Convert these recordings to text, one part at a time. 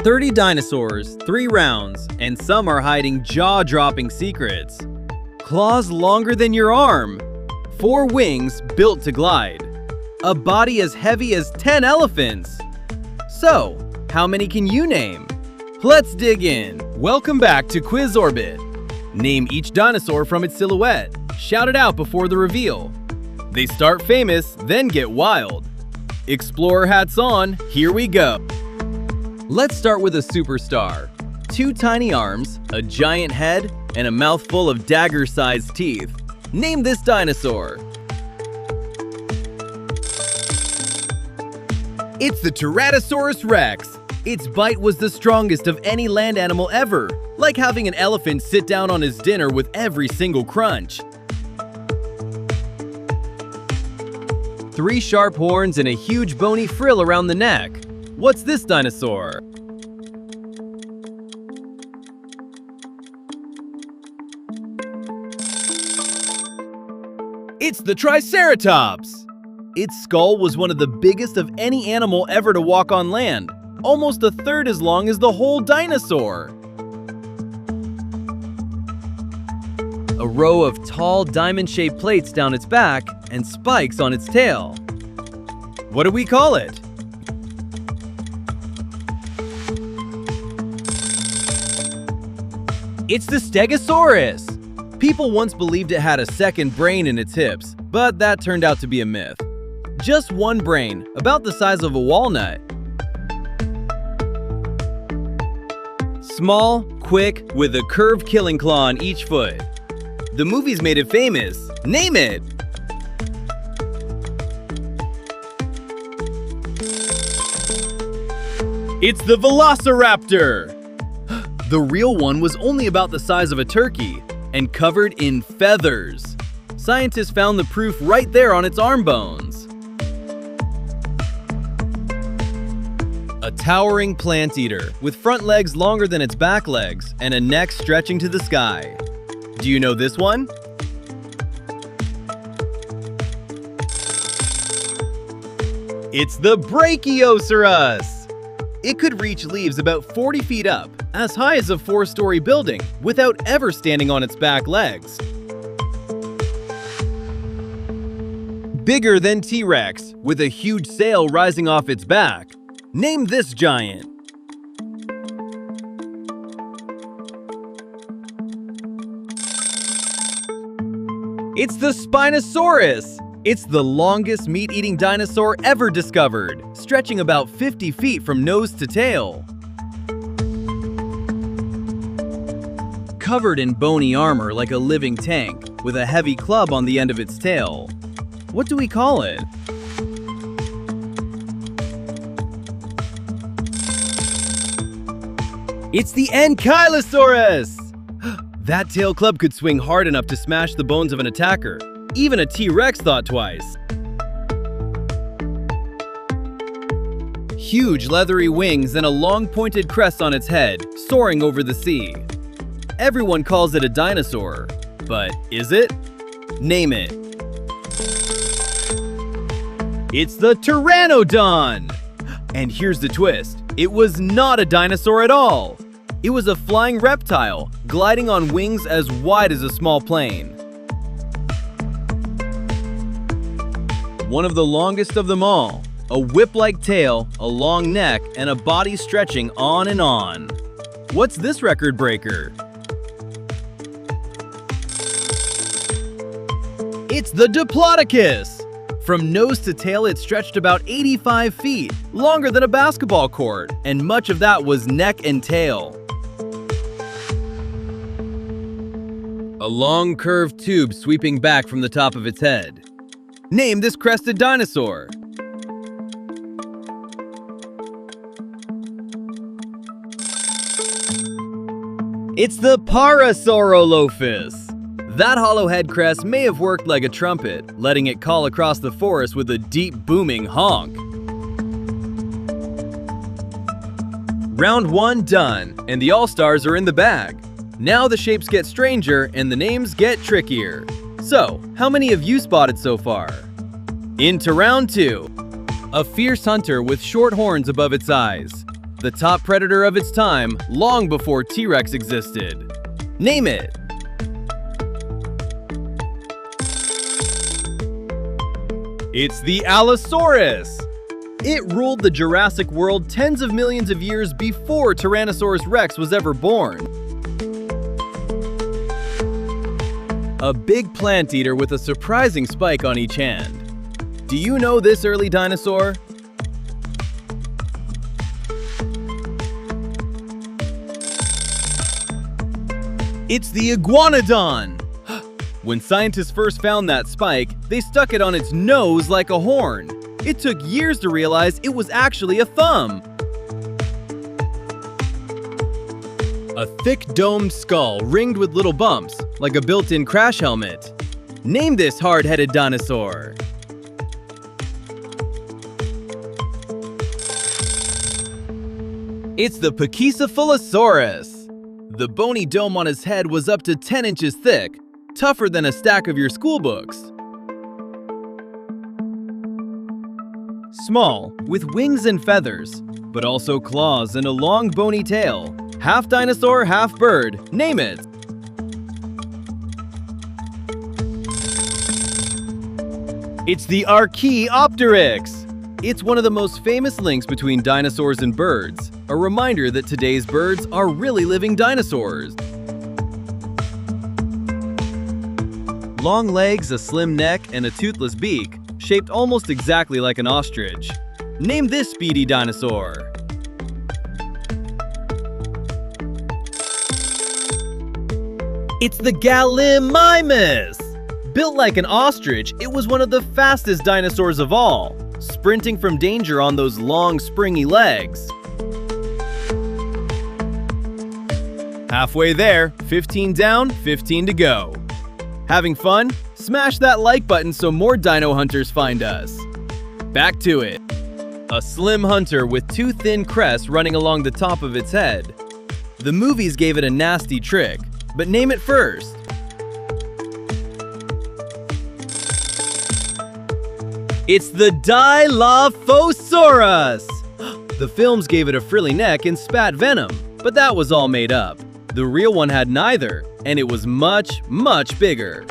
30 dinosaurs, 3 rounds, and some are hiding jaw-dropping secrets. Claws longer than your arm. 4 wings built to glide. A body as heavy as 10 elephants. So, how many can you name? Let's dig in. Welcome back to QuizOrbit. Name each dinosaur from its silhouette. Shout it out before the reveal. They start famous, then get wild. Explorer hats on, here we go. Let's start with a superstar. 2 tiny arms, a giant head, and a mouthful of dagger-sized teeth. Name this dinosaur. It's the Tyrannosaurus Rex. Its bite was the strongest of any land animal ever, like having an elephant sit down on his dinner with every single crunch. 3 sharp horns and a huge bony frill around the neck. What's this dinosaur? It's the Triceratops! Its skull was one of the biggest of any animal ever to walk on land, almost a third as long as the whole dinosaur. A row of tall diamond-shaped plates down its back and spikes on its tail. What do we call it? It's the Stegosaurus! People once believed it had a second brain in its hips, but that turned out to be a myth. Just one brain, about the size of a walnut. Small, quick, with a curved killing claw on each foot. The movies made it famous. Name it! It's the Velociraptor! The real one was only about the size of a turkey and covered in feathers. Scientists found the proof right there on its arm bones. A towering plant eater with front legs longer than its back legs and a neck stretching to the sky. Do you know this one? It's the Brachiosaurus! It could reach leaves about 40 feet up, as high as a 4-story building, without ever standing on its back legs. Bigger than T-Rex, with a huge sail rising off its back. Name this giant. It's the Spinosaurus! It's the longest meat-eating dinosaur ever discovered, stretching about 50 feet from nose to tail. Covered in bony armor like a living tank, with a heavy club on the end of its tail. What do we call it? It's the Ankylosaurus! That tail club could swing hard enough to smash the bones of an attacker. Even a T-Rex thought twice. Huge leathery wings and a long pointed crest on its head, soaring over the sea. Everyone calls it a dinosaur, but is it? Name it. It's the Pteranodon! And here's the twist. It was not a dinosaur at all. It was a flying reptile, gliding on wings as wide as a small plane. One of the longest of them all. A whip-like tail, a long neck, and a body stretching on and on. What's this record breaker? It's the Diplodocus! From nose to tail, it stretched about 85 feet, longer than a basketball court, and much of that was neck and tail. A long curved tube sweeping back from the top of its head. Name this crested dinosaur. It's the Parasaurolophus. That hollow head crest may have worked like a trumpet, letting it call across the forest with a deep booming honk. Round 1 done, and the all-stars are in the bag. Now the shapes get stranger and the names get trickier. So, how many have you spotted so far? Into round 2. A fierce hunter with short horns above its eyes. the top predator of its time long before T-Rex existed. Name it! It's the Allosaurus! It ruled the Jurassic world tens of millions of years before Tyrannosaurus Rex was ever born. A big plant eater with a surprising spike on each hand. Do you know this early dinosaur? It's the iguanodon! When scientists first found that spike, they stuck it on its nose like a horn. It took years to realize it was actually a thumb. A thick domed skull ringed with little bumps, like a built-in crash helmet. Name this hard-headed dinosaur. It's the Pachycephalosaurus. The bony dome on his head was up to 10 inches thick, tougher than a stack of your school books. Small, with wings and feathers, but also claws and a long bony tail. Half dinosaur, half bird. Name it! It's the Archaeopteryx! It's one of the most famous links between dinosaurs and birds, a reminder that today's birds are really living dinosaurs. Long legs, a slim neck, and a toothless beak, shaped almost exactly like an ostrich. Name this speedy dinosaur. It's the Gallimimus! Built like an ostrich, it was one of the fastest dinosaurs of all, sprinting from danger on those long, springy legs. Halfway there, 15 down, 15 to go. Having fun? Smash that like button so more dino hunters find us. Back to it. A slim hunter with two thin crests running along the top of its head. The movies gave it a nasty trick, but name it first. It's the Dilophosaurus! The films gave it a frilly neck and spat venom, but that was all made up. The real one had neither, and it was much, much bigger.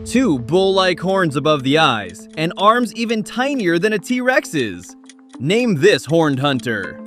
Two bull-like horns above the eyes, and arms even tinier than a T-Rex's. Name this horned hunter.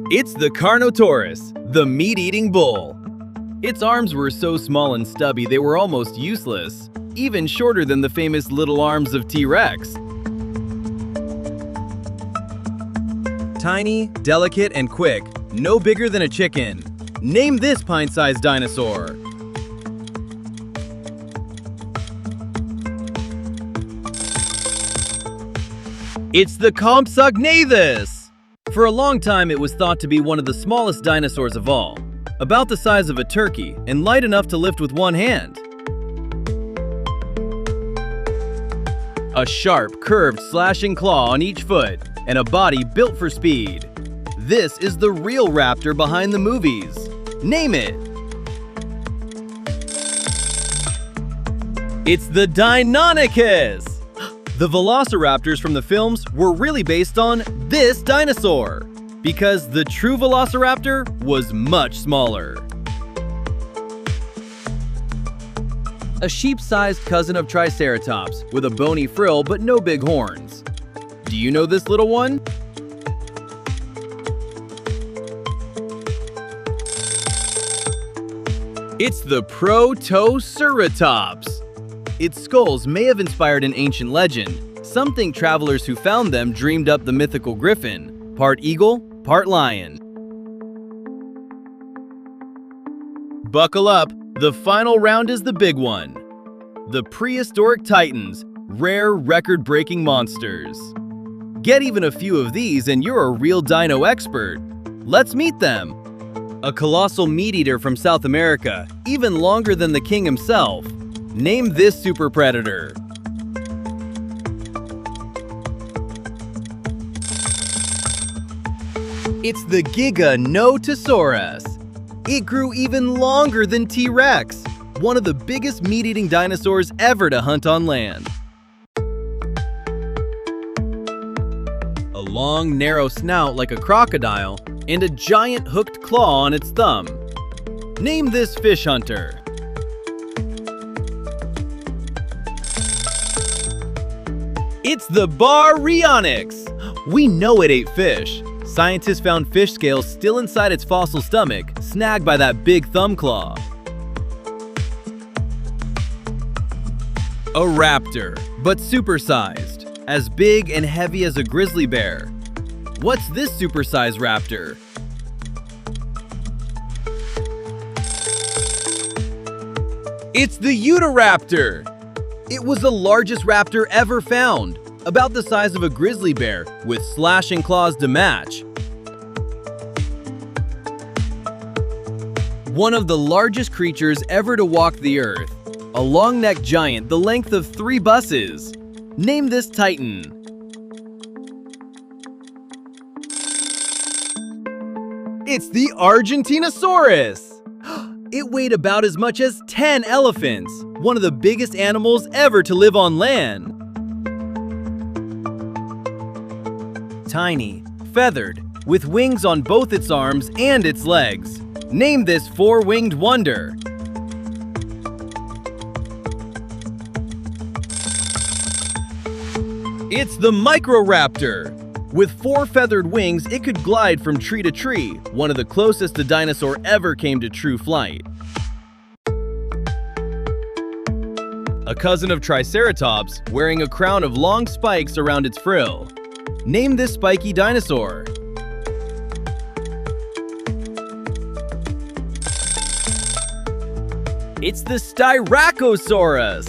It's the Carnotaurus, the meat-eating bull. Its arms were so small and stubby they were almost useless, even shorter than the famous little arms of T-Rex. Tiny, delicate, and quick, no bigger than a chicken. Name this pint-sized dinosaur. It's the Compsognathus! For a long time, it was thought to be one of the smallest dinosaurs of all, about the size of a turkey and light enough to lift with one hand. A sharp, curved, slashing claw on each foot, and a body built for speed. This is the real raptor behind the movies. Name it! It's the Deinonychus! The velociraptors from the films were really based on this dinosaur, because the true velociraptor was much smaller. A sheep-sized cousin of Triceratops with a bony frill but no big horns. Do you know this little one? It's the Protoceratops. Its skulls may have inspired an ancient legend. Some think travelers who found them dreamed up the mythical griffin, part eagle, part lion. Buckle up, the final round is the big one. The Prehistoric Titans, rare record-breaking monsters. Get even a few of these and you're a real dino expert. Let's meet them. A colossal meat-eater from South America, even longer than the king himself. Name this super predator. It's the Giganotosaurus. It grew even longer than T-Rex, one of the biggest meat-eating dinosaurs ever to hunt on land. A long, narrow snout like a crocodile, and a giant hooked claw on its thumb. Name this fish hunter. It's the Baryonyx! We know it ate fish. Scientists found fish scales still inside its fossil stomach, snagged by that big thumb claw. A raptor, but supersized, as big and heavy as a grizzly bear. What's this supersized raptor? It's the Utahraptor! It was the largest raptor ever found, about the size of a grizzly bear, with slashing claws to match. One of the largest creatures ever to walk the earth. A long-necked giant the length of 3 buses. Name this titan. It's the Argentinosaurus! It weighed about as much as 10 elephants, one of the biggest animals ever to live on land. Tiny, feathered, with wings on both its arms and its legs. Name this 4-winged wonder. It's the Microraptor. With 4 feathered wings, it could glide from tree to tree, one of the closest a dinosaur ever came to true flight. A cousin of Triceratops, wearing a crown of long spikes around its frill. Name this spiky dinosaur. It's the Styracosaurus!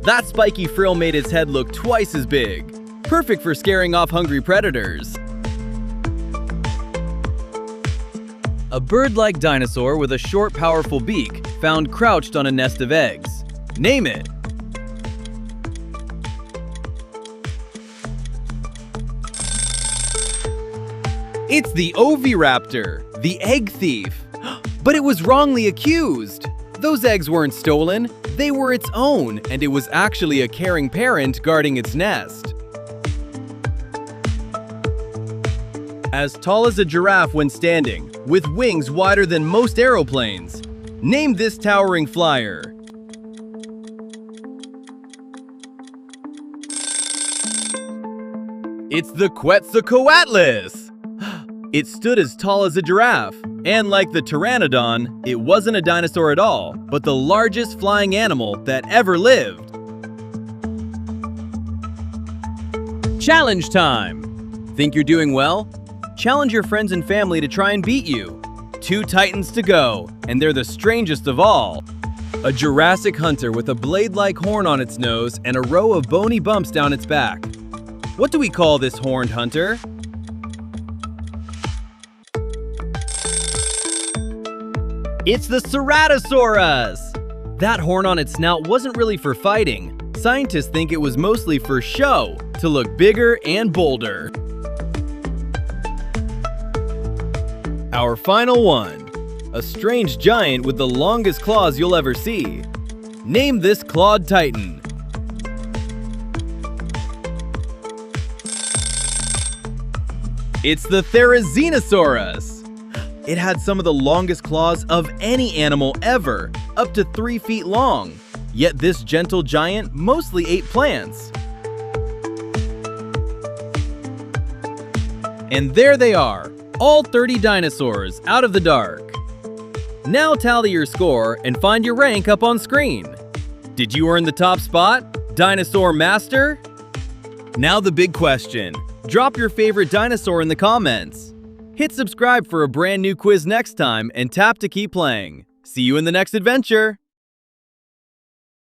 That spiky frill made its head look twice as big. Perfect for scaring off hungry predators. A bird-like dinosaur with a short, powerful beak, found crouched on a nest of eggs. Name it. It's the Oviraptor, the egg thief. But it was wrongly accused. Those eggs weren't stolen, they were its own, and it was actually a caring parent guarding its nest. As tall as a giraffe when standing, with wings wider than most aeroplanes. Name this towering flyer. It's the Quetzalcoatlus! It stood as tall as a giraffe, and like the pteranodon, it wasn't a dinosaur at all, but the largest flying animal that ever lived. Challenge time! Think you're doing well? Challenge your friends and family to try and beat you. 2 titans to go, and they're the strangest of all. A Jurassic hunter with a blade-like horn on its nose and a row of bony bumps down its back. What do we call this horned hunter? It's the Ceratosaurus! That horn on its snout wasn't really for fighting. Scientists think it was mostly for show, to look bigger and bolder. Our final one. A strange giant with the longest claws you'll ever see. Name this clawed titan. It's the Therizinosaurus. It had some of the longest claws of any animal ever, up to 3 feet long. Yet this gentle giant mostly ate plants. And there they are, all 30 dinosaurs out of the dark. Now tally your score and find your rank up on screen. Did you earn the top spot, Dinosaur Master? Now the big question. Drop your favorite dinosaur in the comments. Hit subscribe for a brand new quiz next time and tap to keep playing. See you in the next adventure!